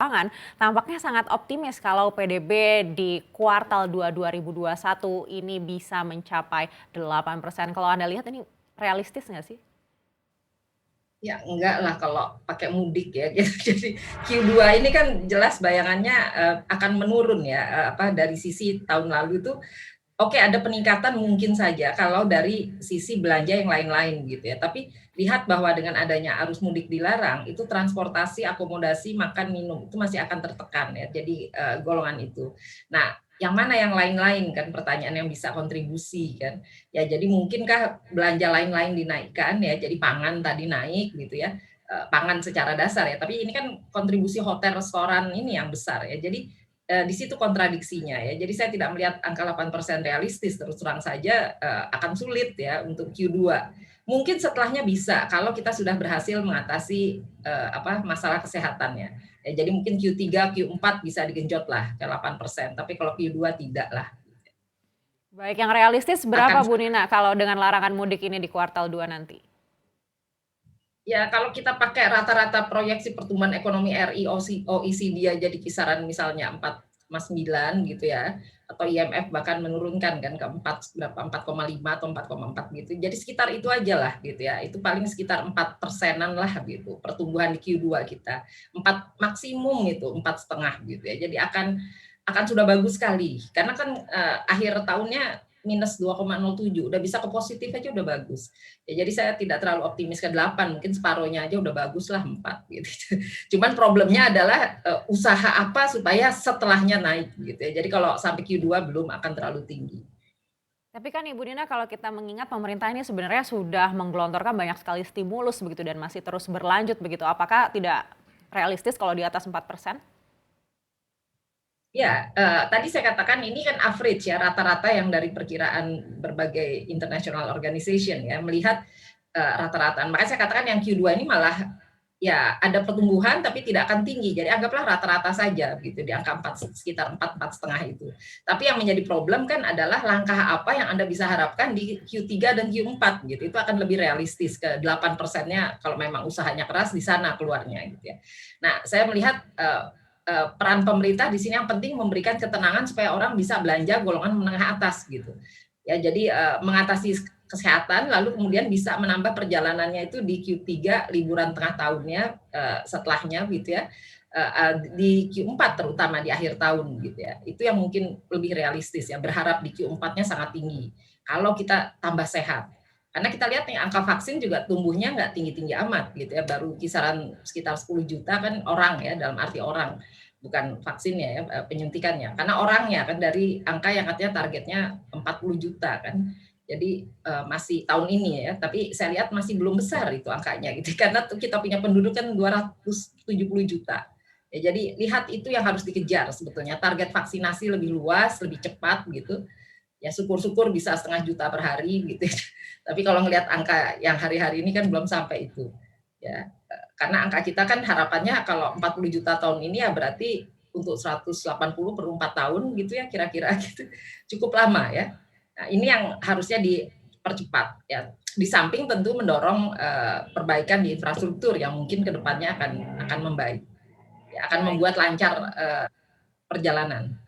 Pangan tampaknya sangat optimis kalau PDB di kuartal 2 2021 ini bisa mencapai 8%. Kalau Anda lihat ini realistis nggak sih? Ya enggak lah kalau pakai mudik ya gitu. Jadi Q2 ini kan jelas bayangannya akan menurun ya apa dari sisi tahun lalu itu oke ada peningkatan mungkin saja kalau dari sisi belanja yang lain-lain gitu ya. Tapi lihat bahwa dengan adanya arus mudik dilarang itu transportasi, akomodasi, makan, minum itu masih akan tertekan ya. Jadi golongan itu. Nah, yang mana yang lain-lain kan pertanyaan yang bisa kontribusi kan. Ya jadi mungkinkah belanja lain-lain dinaikkan ya. Jadi pangan tadi naik gitu ya. Pangan secara dasar ya. Tapi ini kan kontribusi hotel, restoran ini yang besar ya. Jadi di situ kontradiksinya ya. Jadi saya tidak melihat angka 8% realistis, terus terang saja akan sulit ya untuk Q2. Mungkin setelahnya bisa kalau kita sudah berhasil mengatasi masalah kesehatannya. Ya, jadi mungkin Q3, Q4 bisa digenjot lah ke 8%, tapi kalau Q2 tidak lah. Baik, yang realistis berapa Akan Bu Nina kalau dengan larangan mudik ini di kuartal 2 nanti? Ya, kalau kita pakai rata-rata proyeksi pertumbuhan ekonomi RI OECD aja di kisaran misalnya 4,9 gitu ya, atau IMF bahkan menurunkan kan ke 4 berapa 4,5 atau 4,4 gitu. Jadi sekitar itu aja lah gitu ya. Itu paling sekitar 4%-an lah gitu pertumbuhan di Q2 kita. 4 maksimum itu 4,5 gitu ya. Jadi akan sudah bagus sekali. Karena kan akhir tahunnya minus 2,07 udah bisa ke positif aja udah bagus. Ya, jadi saya tidak terlalu optimis ke 8, mungkin separohnya aja udah bagus lah 4 gitu. Cuman problemnya adalah usaha apa supaya setelahnya naik gitu ya. Jadi kalau sampai Q2 belum akan terlalu tinggi. Tapi kan Ibu Nina kalau kita mengingat pemerintah ini sebenarnya sudah menggelontorkan banyak sekali stimulus begitu dan masih terus berlanjut begitu. Apakah tidak realistis kalau di atas 4%? Ya, tadi saya katakan ini kan average ya, rata-rata yang dari perkiraan berbagai international organization ya, melihat rata-rata. Makanya saya katakan yang Q2 ini malah ya ada pertumbuhan tapi tidak akan tinggi. Jadi anggaplah rata-rata saja gitu di angka 4 sekitar 4 setengah itu. Tapi yang menjadi problem kan adalah langkah apa yang Anda bisa harapkan di Q3 dan Q4 gitu. Itu akan lebih realistis ke 8%-nya kalau memang usahanya keras di sana keluarnya gitu ya. Nah, saya melihat peran pemerintah di sini yang penting memberikan ketenangan supaya orang bisa belanja golongan menengah atas gitu. Ya, jadi mengatasi kesehatan lalu kemudian bisa menambah perjalanannya itu di Q3 liburan tengah tahunnya setelahnya gitu ya. Di Q4 terutama di akhir tahun gitu ya. Itu yang mungkin lebih realistis ya, berharap di Q4-nya sangat tinggi. Kalau kita tambah sehat. Karena kita lihat nih angka vaksin juga tumbuhnya nggak tinggi-tinggi amat gitu ya, baru kisaran sekitar 10 juta kan orang ya, dalam arti orang, bukan vaksinnya ya, penyuntikannya. Karena orangnya kan dari angka yang katanya targetnya 40 juta kan. Jadi masih tahun ini ya, tapi saya lihat masih belum besar itu angkanya gitu. Karena kita punya penduduk kan 270 juta. Ya, jadi lihat itu yang harus dikejar sebetulnya. Target vaksinasi lebih luas, lebih cepat gitu. Ya syukur-syukur bisa 1,5 juta per hari gitu. Tapi kalau ngelihat angka yang hari-hari ini kan belum sampai itu. Ya, karena angka kita kan harapannya kalau 40 juta tahun ini ya berarti untuk 180 per 4 tahun gitu ya kira-kira gitu. Cukup lama ya. Nah, ini yang harusnya dipercepat ya. Di samping tentu mendorong perbaikan di infrastruktur yang mungkin kedepannya akan membaik. Ya, akan Baik. membuat lancar perjalanan.